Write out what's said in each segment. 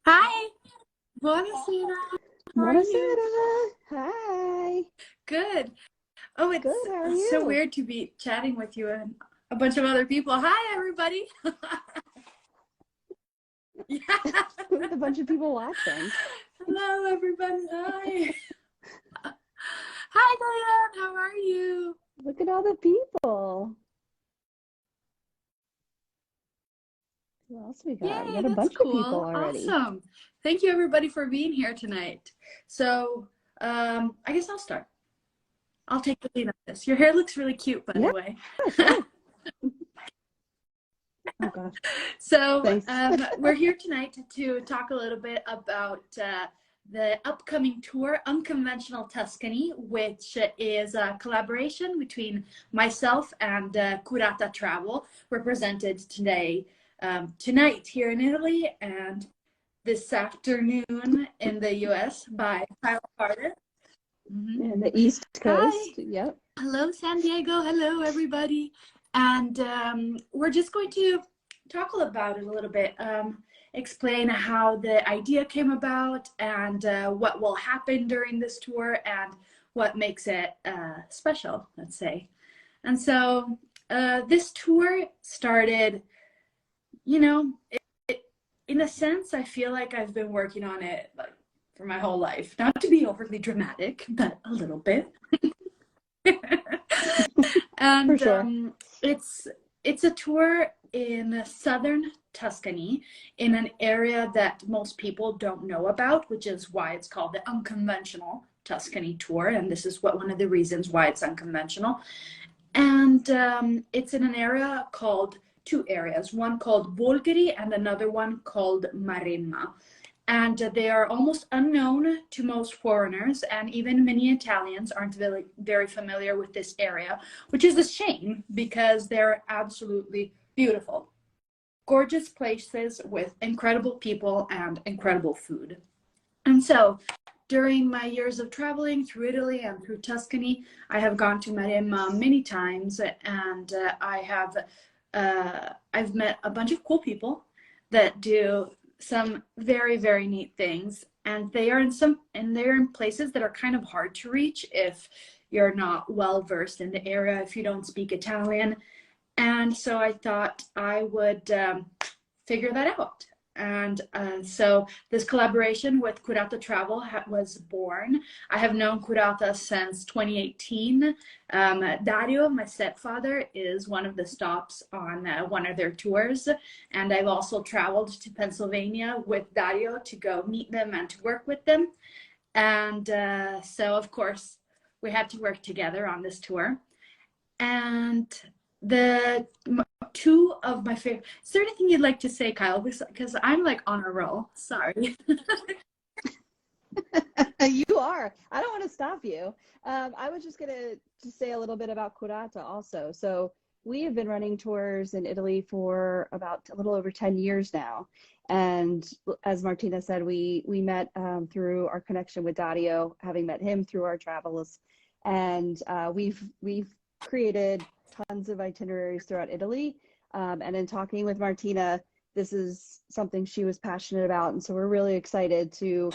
Hi, buonasera. How are you? Buonasera. Hi. Good. Oh, Good. it's How are so you? weird to be chatting with you and a bunch of other people. Hi, everybody. Yeah. With a bunch of people watching. Hello, everybody. Hi. Hi, Diane. How are you? Look at all the people. Who else we got? We Yay, got a that's bunch of people cool. already. Awesome. Thank you, everybody, for being here tonight. So, I guess I'll start. I'll take the lead on this. Your hair looks really cute, by the Yeah, way. sure. Oh gosh. So Thanks. we're here tonight to talk a little bit about the upcoming tour, Unconventional Tuscany, which is a collaboration between myself and Curata Travel, represented tonight here in Italy, and this afternoon in the US by Kyle Carter. Mhm. And the East Hi. Coast. Yep. Hello, San Diego. Hello, everybody. And we're just going to talk about it a little bit, explain how the idea came about and what will happen during this tour and what makes it special, let's say. And so this tour started, you know, in a sense, I feel like I've been working on it like for my whole life. Not to be overly dramatic, but a little bit. For And sure. it's a tour in southern Tuscany, in an area that most people don't know about, which is why it's called the Unconventional Tuscany Tour. And this is what one of the reasons why it's unconventional. And it's in an area called two areas, one called Bolgheri and another one called Maremma, and they are almost unknown to most foreigners, and even many Italians aren't very familiar with this area, which is a shame because they're absolutely beautiful. Gorgeous places with incredible people and incredible food. And so, during my years of traveling through Italy and through Tuscany, I have gone to Maremma many times, and I've met a bunch of cool people that do some very, very neat things, and they're in places that are kind of hard to reach if you're not well versed in the area, if you don't speak Italian. And so I thought I would figure that out. And so this collaboration with Curata Travel was born. I have known Curata since 2018. Dario, my stepfather, is one of the stops on one of their tours. And I've also traveled to Pennsylvania with Dario to go meet them and to work with them. And so, of course, we had to work together on this tour. And the two of my favorite. Is there anything you'd like to say, Kyle? Because I'm like on a roll. Sorry. You are. I don't want to stop you. I was just going to say a little bit about Curata also. So we have been running tours in Italy for about a little over 10 years now. And as Martina said, we met through our connection with Dario, having met him through our travels. And we've created tons of itineraries throughout Italy. And in talking with Martina, this is something she was passionate about. And so we're really excited to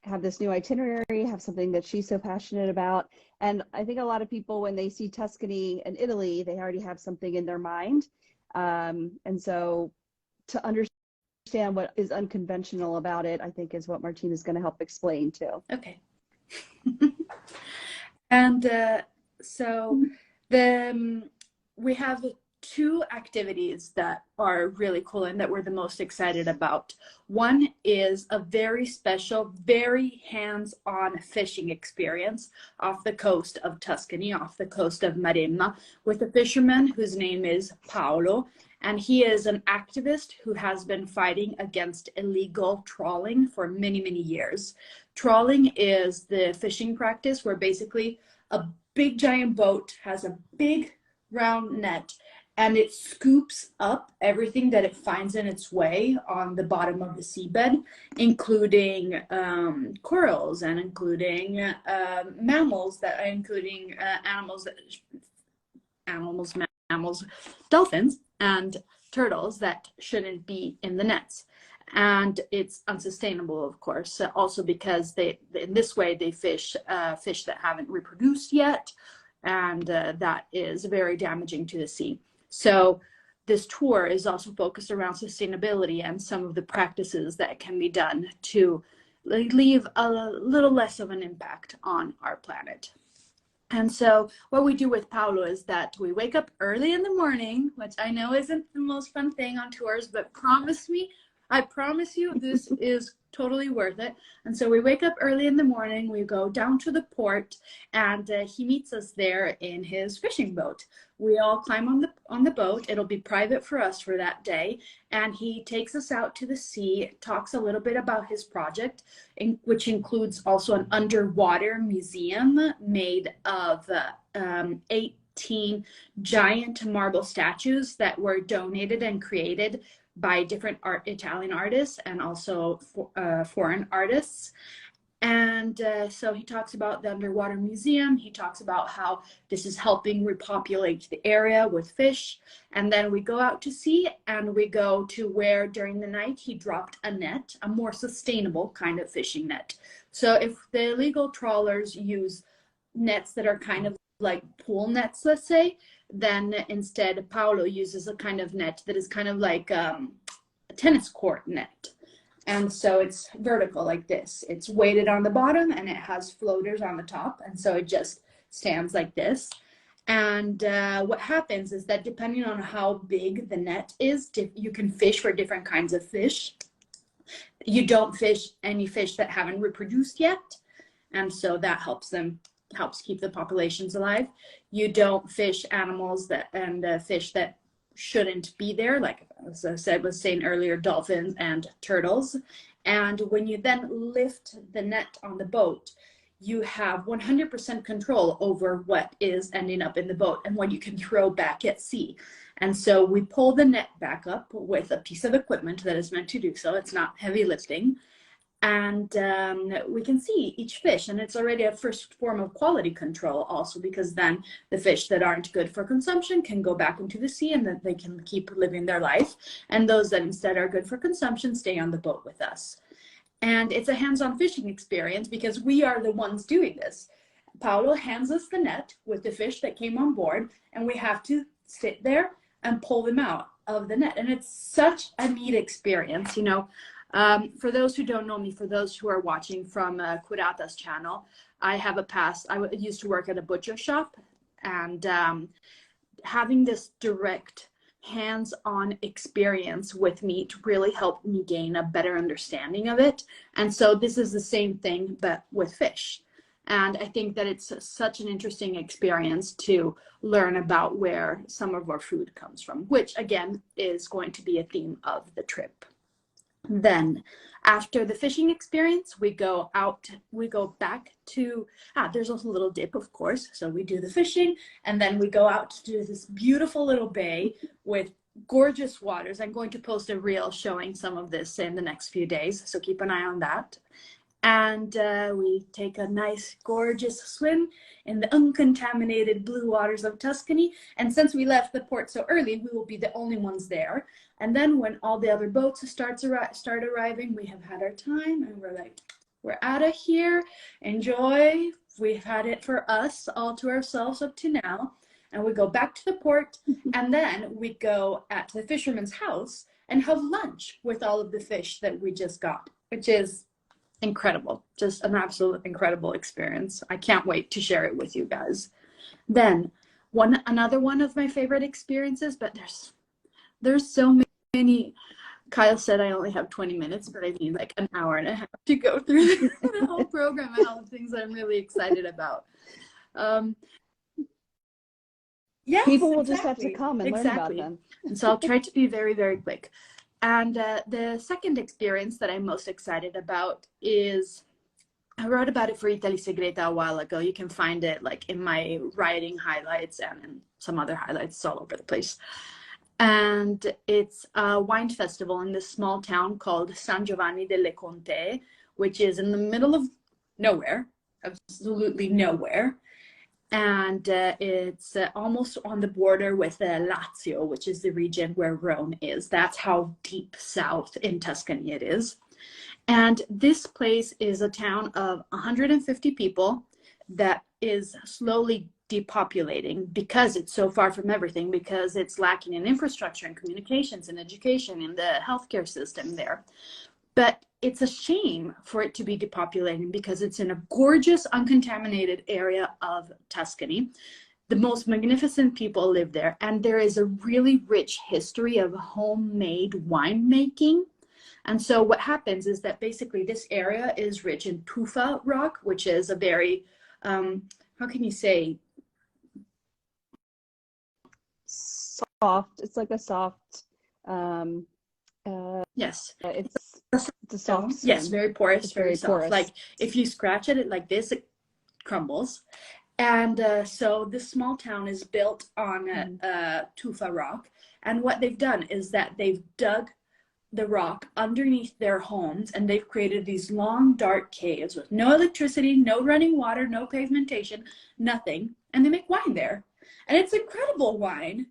have this new itinerary, have something that she's so passionate about. And I think a lot of people, when they see Tuscany and Italy, they already have something in their mind. And so to understand what is unconventional about it, I think is what Martina's going to help explain too. Okay. And so the we have two activities that are really cool and that we're the most excited about. One is a very special, very hands-on fishing experience off the coast of Tuscany, off the coast of Maremma, with a fisherman whose name is Paolo. And he is an activist who has been fighting against illegal trawling for many, many years. Trawling is the fishing practice where basically a big giant boat has a big round net and it scoops up everything that it finds in its way on the bottom of the seabed, including corals and including mammals, dolphins, and turtles that shouldn't be in the nets. And it's unsustainable, of course, also because in this way they fish fish that haven't reproduced yet, and that is very damaging to the sea. So this tour is also focused around sustainability and some of the practices that can be done to leave a little less of an impact on our planet. And so what we do with Paolo is that we wake up early in the morning, which I know isn't the most fun thing on tours, but I promise you this is totally worth it. And so we wake up early in the morning, we go down to the port, and he meets us there in his fishing boat. We all climb on the boat. It'll be private for us for that day. And he takes us out to the sea, talks a little bit about his project, which includes also an underwater museum made of 18 giant marble statues that were donated and created by different Italian artists and also foreign artists. And so he talks about the underwater museum. He talks about how this is helping repopulate the area with fish. And then we go out to sea, and we go to where during the night he dropped a net, a more sustainable kind of fishing net. So if the illegal trawlers use nets that are kind of like pool nets, let's say, then instead Paolo uses a kind of net that is kind of like a tennis court net. And so it's vertical like this. It's weighted on the bottom and it has floaters on the top. And so it just stands like this. And what happens is that depending on how big the net is, you can fish for different kinds of fish. You don't fish any fish that haven't reproduced yet. And so that helps keep the populations alive. You don't fish animals and fish that shouldn't be there, like as I was saying earlier, dolphins and turtles. And when you then lift the net on the boat, you have 100% control over what is ending up in the boat and what you can throw back at sea. And so we pull the net back up with a piece of equipment that is meant to do so. It's not heavy lifting. And we can see each fish, and it's already a first form of quality control also, because then the fish that aren't good for consumption can go back into the sea and then they can keep living their life. And those that instead are good for consumption stay on the boat with us. And it's a hands-on fishing experience because we are the ones doing this. Paolo hands us the net with the fish that came on board, and we have to sit there and pull them out of the net. And it's such a neat experience, you know. For those who don't know me, for those who are watching from Curata's channel, I have a past. I used to work at a butcher shop, and having this direct hands-on experience with meat really helped me gain a better understanding of it. And so this is the same thing, but with fish. And I think that it's such an interesting experience to learn about where some of our food comes from, which again is going to be a theme of the trip. Then after the fishing experience, we go back to, there's also a little dip, of course. So we do the fishing, and then we go out to this beautiful little bay with gorgeous waters. I'm going to post a reel showing some of this in the next few days, so keep an eye on that. And we take a nice, gorgeous swim in the uncontaminated blue waters of Tuscany. And since we left the port so early, we will be the only ones there. And then when all the other boats start arriving, we have had our time and we're like, we're out of here. Enjoy. We've had it for us, all to ourselves up to now. And we go back to the port, and then we go at the fisherman's house and have lunch with all of the fish that we just got, which is incredible. Just an absolute incredible experience. I can't wait to share it with you guys. Then another one of my favorite experiences, but there's so many. Kyle said I only have 20 minutes, but I need like an hour and a half to go through the whole program and all the things I'm really excited about. Yes, people will just have to come and learn about them. And so I'll try to be very, very quick. And the second experience that I'm most excited about is, I wrote about it for Italy Segreta a while ago. You can find it like in my writing highlights and in some other highlights all over the place. And it's a wine festival in this small town called San Giovanni delle Contee, which is in the middle of nowhere, absolutely nowhere. and it's almost on the border with Lazio, which is the region where Rome is. That's how deep south in Tuscany it is. And this place is a town of 150 people that is slowly depopulating because it's so far from everything, because it's lacking in infrastructure and communications and education and the healthcare system there. But it's a shame for it to be depopulating because it's in a gorgeous, uncontaminated area of Tuscany. The most magnificent people live there, and there is a really rich history of homemade winemaking. And so what happens is that basically this area is rich in tufa rock, which is a very, how can you say? Soft. It's like a soft, yes. It's a soft stone. Yes, very porous, it's very soft. porous. Like if you scratch at it like this, it crumbles. And so this small town is built on tufa rock. And what they've done is that they've dug the rock underneath their homes, and they've created these long, dark caves with no electricity, no running water, no pavimentation, nothing. And they make wine there. And it's incredible wine.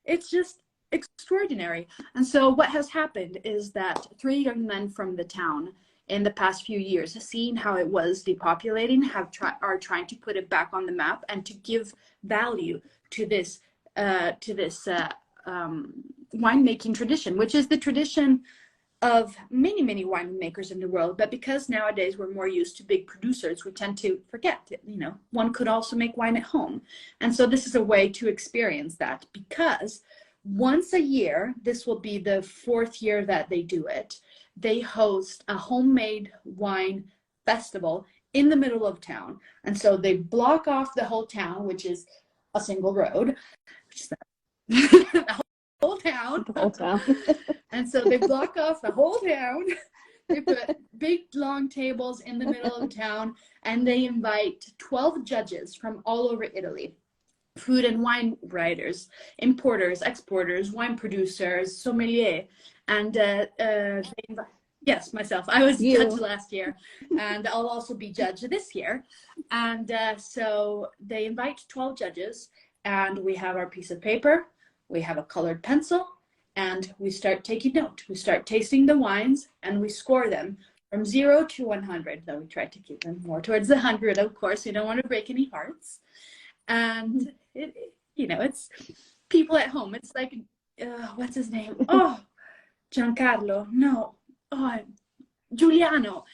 It's just extraordinary. And so what has happened is that 3 young men from the town in the past few years, seeing how it was depopulating, are trying to put it back on the map and to give value to this winemaking tradition, which is the tradition of many, many winemakers in the world. But because nowadays we're more used to big producers, we tend to forget that, one could also make wine at home. And so this is a way to experience that, because once a year, this will be the 4th year that they do it, they host a homemade wine festival in the middle of town. And so they block off the whole town, which is a single road, which is the whole town. The whole town. And so they block off the whole town. They put big, long tables in the middle of town, and they invite 12 judges from all over Italy. Food and wine writers, importers, exporters, wine producers, sommelier. And yes, myself. I was judge last year, and I'll also be judge this year. And so they invite 12 judges, and we have our piece of paper, we have a colored pencil, and we start taking note. We start tasting the wines, and we score them from 0 to 100, though we try to keep them more towards the 100, of course. We don't want to break any hearts. And it's people at home. It's like, what's his name? Oh, Giancarlo. No. Oh, Giuliano.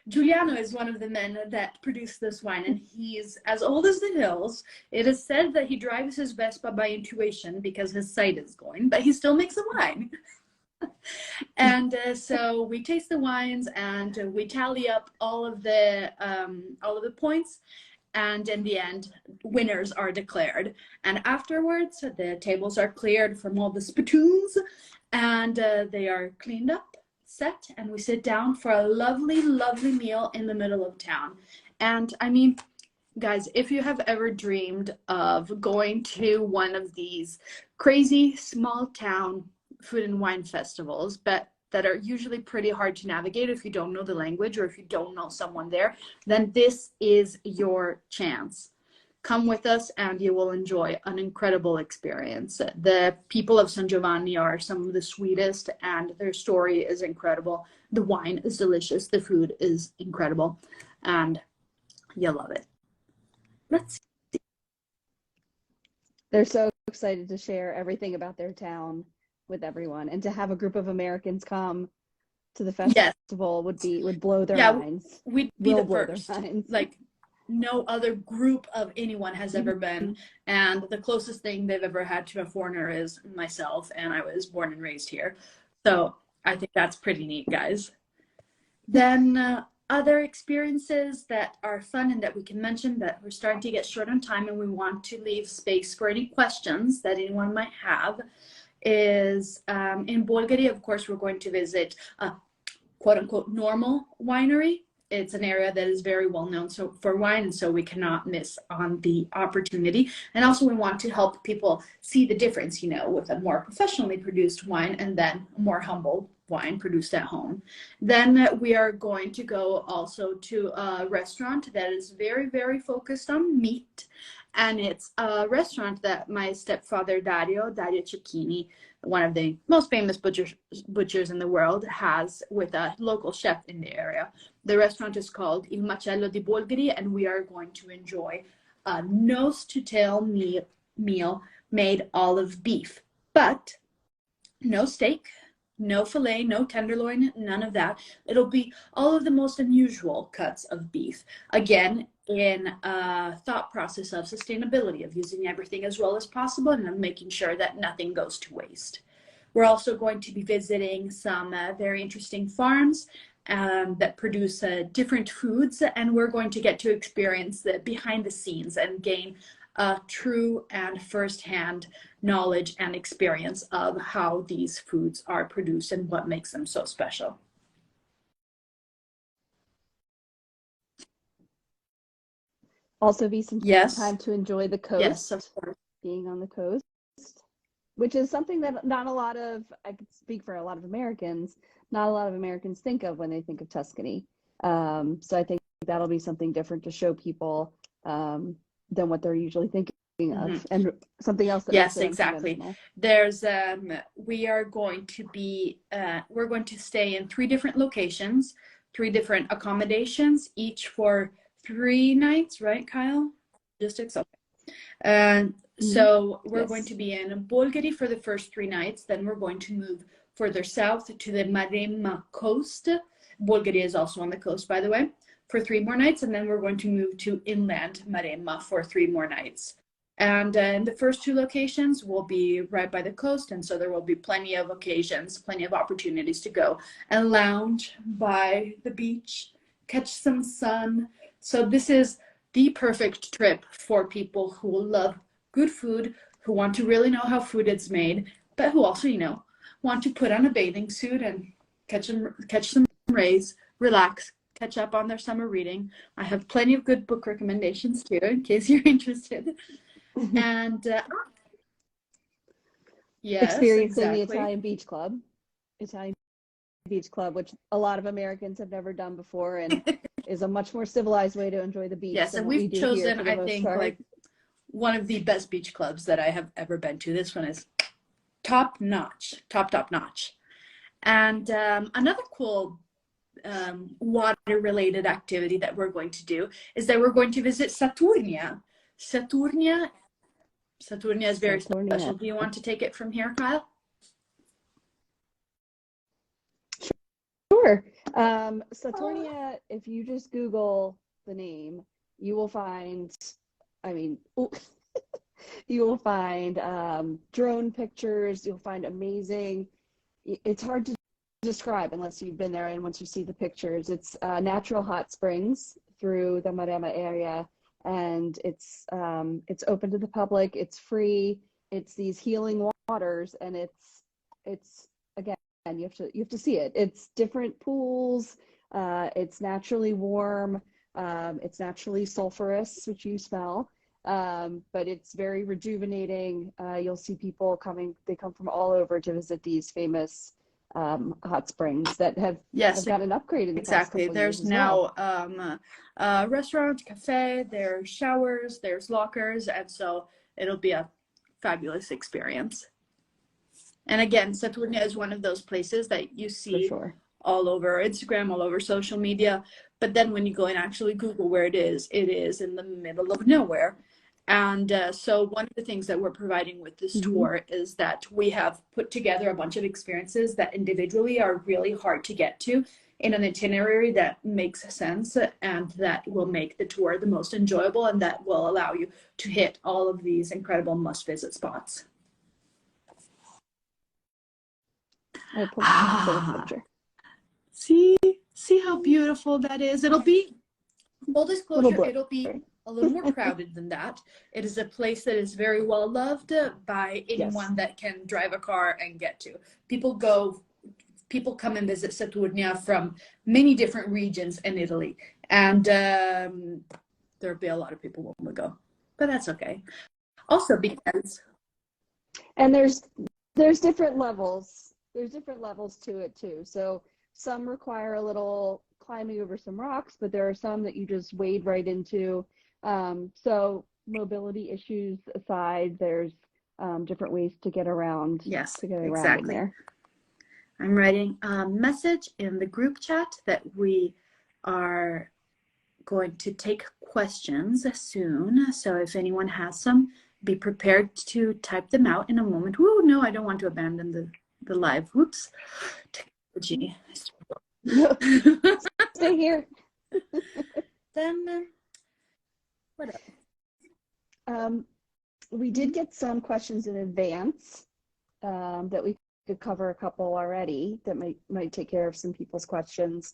Giuliano is one of the men that produced this wine, and he's as old as the hills. It is said that he drives his Vespa by intuition because his sight is going, but he still makes a wine. And so we taste the wines, and we tally up all of the points. And in the end, winners are declared. And afterwards, the tables are cleared from all the spittoons, and they are cleaned up, set, and we sit down for a lovely, lovely meal in the middle of town. And I mean, guys, if you have ever dreamed of going to one of these crazy small town food and wine festivals, but that are usually pretty hard to navigate if you don't know the language or if you don't know someone there, then this is your chance. Come with us and you will enjoy an incredible experience. The people of San Giovanni are some of the sweetest, and their story is incredible. The wine is delicious. The food is incredible, and you'll love it. Let's see. They're so excited to share everything about their town with everyone, and to have a group of Americans come to the festival would blow their minds. We'd be the first. Like, no other group of anyone has ever been, and the closest thing they've ever had to a foreigner is myself, and I was born and raised here. So I think that's pretty neat, guys. Then other experiences that are fun and that we can mention, that we're starting to get short on time and we want to leave space for any questions that anyone might have, is in Bolgheri, of course, we're going to visit a quote-unquote normal winery. It's an area that is very well known for wine, and so we cannot miss on the opportunity. And also we want to help people see the difference, with a more professionally produced wine and then a more humble wine produced at home. Then we are going to go also to a restaurant that is very, very focused on meat. And it's a restaurant that my stepfather, Dario Cecchini, one of the most famous butchers in the world, has with a local chef in the area. The restaurant is called Il Macello di Bolgheri, and we are going to enjoy a nose to tail meal made all of beef, but no steak, no filet, no tenderloin, none of that. It'll be all of the most unusual cuts of beef. Again, in a thought process of sustainability, of using everything as well as possible and of making sure that nothing goes to waste. We're also going to be visiting some very interesting farms that produce different foods, and we're going to get to experience the behind the scenes and gain true and firsthand knowledge and experience of how these foods are produced and what makes them so special. Also be some time to enjoy the coast. Yes, of course. Being on the coast, which is something that not a lot of, I could speak for a lot of Americans, not a lot of Americans think of when they think of Tuscany. So I think that'll be something different to show people than what they're usually thinking of, and something else that yes, exactly. There's we are going to be we're going to stay in 3 different locations, 3 different accommodations, each for 3 nights, right, Kyle? Logistics, okay. And so we're going to be in Bolgheri for the first 3 nights. Then we're going to move further south to the Maremma coast. Bolgheri is also on the coast, by the way, for 3 more nights. And then we're going to move to inland Maremma for 3 more nights. And in the first 2 locations will be right by the coast. And so there will be plenty of occasions, plenty of opportunities to go and lounge by the beach, catch some sun. So this is the perfect trip for people who love good food, who want to really know how food is made, but who also, want to put on a bathing suit and catch some rays, relax, catch up on their summer reading. I have plenty of good book recommendations too, in case you're interested. And yes, experiencing the Italian Beach Club, which a lot of Americans have never done before, and is a much more civilized way to enjoy the beach. Yes, and we've chosen, I think, like one of the best beach clubs that I have ever been to. This one is top notch. And another cool water-related activity that we're going to do is that we're going to visit Saturnia. Saturnia is very special. Do you want to take it from here, Kyle? Sure. Saturnia, if you just Google the name, you will find, you will find drone pictures. You'll find amazing. It's hard to describe unless you've been there, and once you see the pictures, it's natural hot springs through the Maremma area, and it's open to the public. It's free. It's these healing waters, and it's again, you have to see it. It's different pools. It's naturally warm. It's naturally sulfurous, which you smell. But it's very rejuvenating. You'll see people coming. They come from all over to visit these famous hot springs that have gotten upgraded. Exactly. There's now a restaurant, cafe. There's showers. There's lockers, and so it'll be a fabulous experience. And again, Saturnia is one of those places that you see all over Instagram, all over social media. But then when you go and actually Google where it is in the middle of nowhere. And so one of the things that we're providing with this tour is that we have put together a bunch of experiences that individually are really hard to get to in an itinerary that makes sense and that will make the tour the most enjoyable and that will allow you to hit all of these incredible must-visit spots. See how beautiful that is. It'll be, full disclosure, it'll be a little more crowded than that. It is a place that is very well loved by anyone that can drive a car and get to. People come and visit Saturnia from many different regions in Italy, and there'll be a lot of people when we go, but that's okay. Also because, and there's different levels. there's different levels to it too. So some require a little climbing over some rocks, but there are some that you just wade right into. So mobility issues aside, there's different ways to get around. Yes, to get around exactly. in there. I'm writing a message in the group chat that we are going to take questions soon. So if anyone has some, be prepared to type them out in a moment. Woo, no, I don't want to abandon the live. Whoops. Technology. No, stay here. Then, what else? We did get some questions in advance that we could cover a couple already that might take care of some people's questions.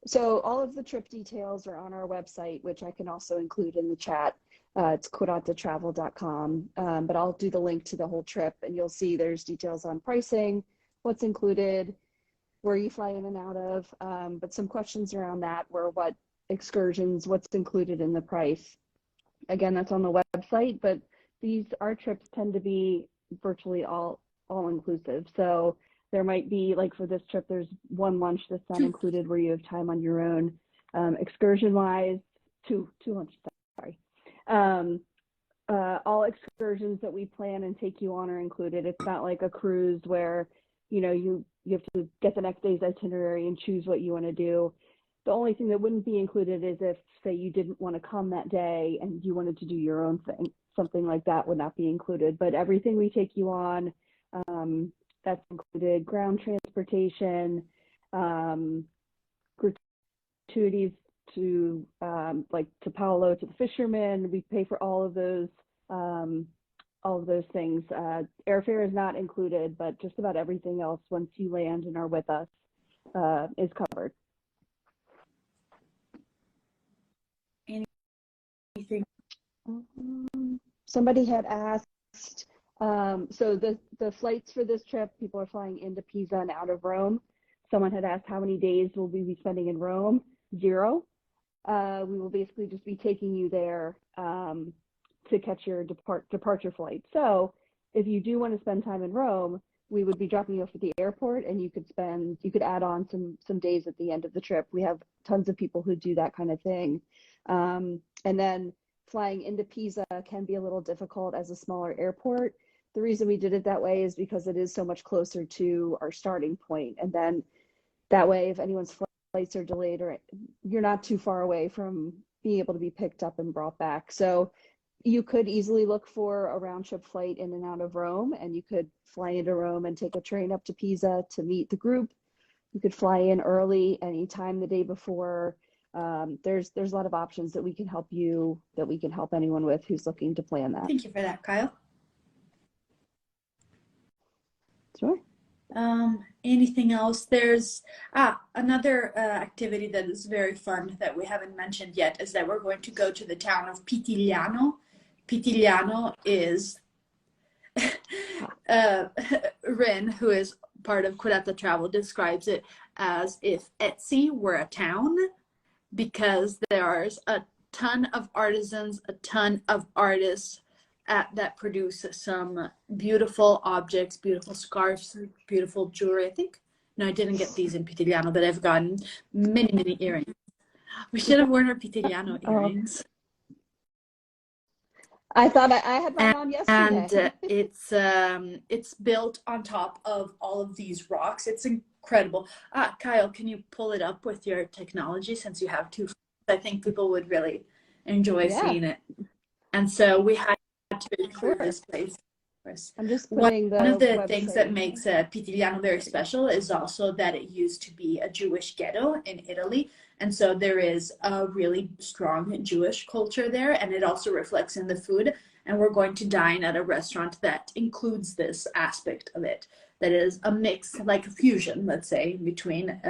So all of the trip details are on our website, which I can also include in the chat. It's corattatravel.com, but I'll do the link to the whole trip, and you'll see there's details on pricing, what's included, where you fly in and out of, but some questions around that were what excursions, what's included in the price. Again, that's on the website, but our trips tend to be virtually all inclusive. So there might be, like for this trip, there's one lunch that's not included where you have time on your own. Excursion wise, two lunches, sorry. All excursions that we plan and take you on are included. It's not like a cruise where, you have to get the next day's itinerary and choose what you want to do. The only thing that wouldn't be included is if, say, you didn't want to come that day and you wanted to do your own thing. Something like that would not be included. But everything we take you on, that's included. Ground transportation, gratuities to like to Paolo, to the fishermen. We pay for all of those things. Airfare is not included, but just about everything else once you land and are with us is covered. Anything? Somebody had asked, so the flights for this trip, people are flying into Pisa and out of Rome. Someone had asked how many days will we be spending in Rome? 0. We will basically just be taking you there to catch your departure flight. So if you do want to spend time in Rome, we would be dropping you off at the airport, and you could add on some days at the end of the trip. We have tons of people who do that kind of thing. And then flying into Pisa can be a little difficult as a smaller airport. The reason we did it that way is because it is so much closer to our starting point. And then that way, if anyone's flights are delayed, or you're not too far away from being able to be picked up and brought back. So you could easily look for a round trip flight in and out of Rome, and you could fly into Rome and take a train up to Pisa to meet the group. You could fly in early anytime the day before. There's a lot of options that we can help anyone with who's looking to plan that. Thank you for that, Kyle. Sure. Anything else? There's another activity that is very fun that we haven't mentioned yet is that we're going to go to the town of Pitigliano. Pitigliano is Rin, who is part of Coratta Travel, describes it as if Etsy were a town, because there's a ton of artisans, a ton of artists that produce some beautiful objects, beautiful scarves, beautiful jewelry. I didn't get these in Pitigliano, but I've gotten many, many earrings. We should have worn our Pitigliano earrings. I thought I had mine on yesterday. And it's built on top of all of these rocks. It's incredible. Kyle, can you pull it up with your technology, since you have 2 phones? I think people would really enjoy seeing it. And so we had to include this place. I'm just putting one of the things that makes Pitigliano very special is also that it used to be a Jewish ghetto in Italy. And so there is a really strong Jewish culture there, and it also reflects in the food. And we're going to dine at a restaurant that includes this aspect of it. That is a mix, like a fusion, let's say, between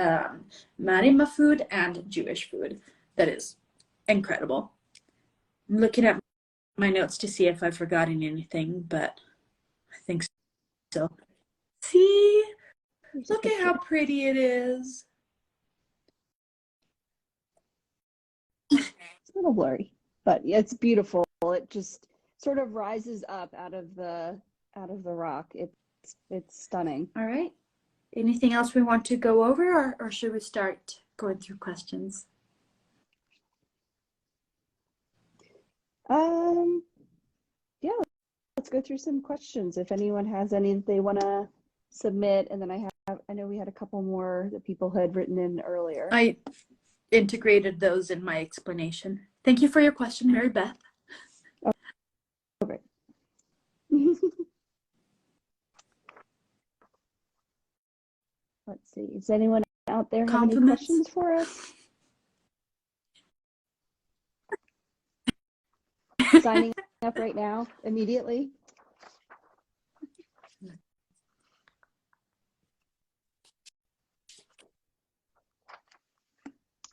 Marima food and Jewish food. That is incredible. I'm looking at my notes to see if I've forgotten anything, but I think so. See? Look at how pretty it is. It's a little blurry, but it's beautiful. It just sort of rises up out of the rock. it's stunning. All right. Anything else we want to go over, or should we start going through questions? Yeah, let's go through some questions. If anyone has any that they want to submit, and then I know we had a couple more that people had written in earlier. I integrated those in my explanation. Thank you for your question, Mary Beth. Okay. Let's see. Does anyone out there have any questions for us? Signing up right now, immediately.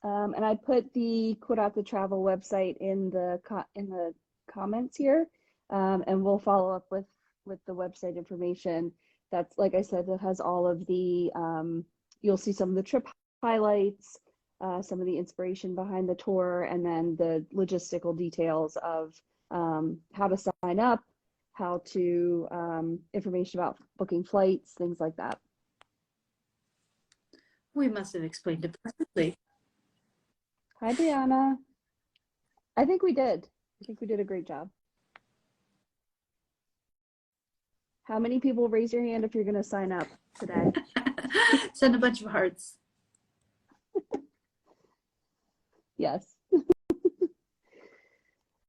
And I put the Curata Travel website in the comments here, and we'll follow up with the website information. That's, like I said, that has all of the, you'll see some of the trip highlights, some of the inspiration behind the tour, and then the logistical details of how to sign up, how to, information about booking flights, things like that. We must have explained it perfectly. Hi, Brianna. I think we did. I think we did a great job. How many people raise your hand if you're going to sign up today? Send a bunch of hearts. Yes.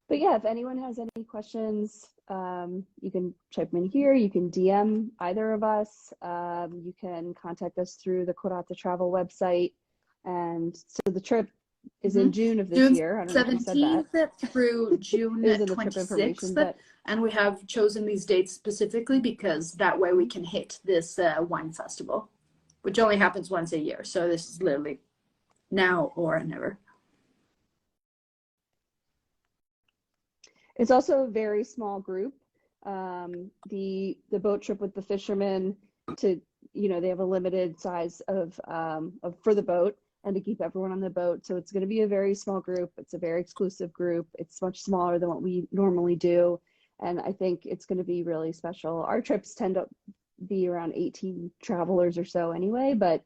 But yeah, if anyone has any questions, you can type them in here. You can DM either of us. You can contact us through the Curata Travel website. And so the trip is in June of this year. I don't know if you said that. Through June 26th. And we have chosen these dates specifically because that way we can hit this wine festival, which only happens once a year. So this is literally now or never. It's also a very small group. The boat trip with the fishermen, to, you know, they have a limited size of for the boat and to keep everyone on the boat. So it's going to be a very small group. It's a very exclusive group. It's much smaller than what we normally do. And I think it's going to be really special. Our trips tend to be around 18 travelers or so anyway, but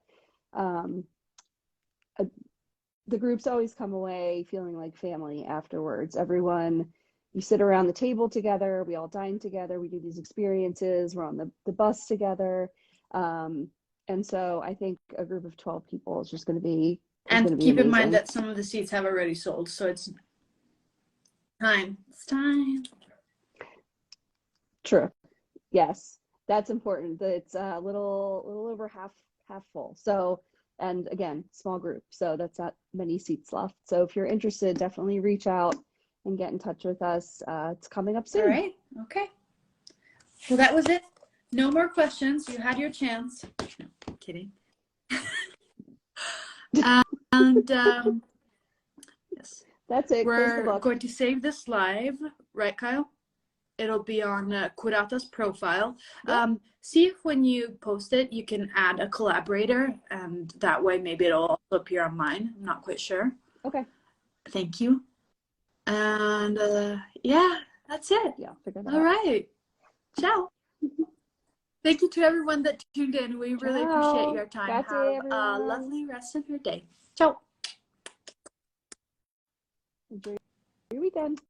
the groups always come away feeling like family afterwards. Everyone, you sit around the table together, we all dine together, we do these experiences, we're on the bus together. And so I think a group of 12 people is just going to be keep in mind that some of the seats have already sold, so it's time. It's time. True. Yes, that's important. It's a little over half full. So, and again, small group, so that's not many seats left. So if you're interested, definitely reach out and get in touch with us. It's coming up soon. All right. Okay. Well, that was it. No more questions. You had your chance. No, I'm kidding. And yes, that's it. We're going to save this live, right, Kyle? It'll be on Curata's profile. Yep. See if when you post it, you can add a collaborator, and that way maybe it'll also appear on mine. I'm not quite sure. Okay. Thank you. And yeah, that's it. Yeah, figure that out. All right. Ciao. Thank you to everyone that tuned in. We really appreciate your time. Grazie, Have a lovely rest of your day. Ciao. Enjoy your weekend.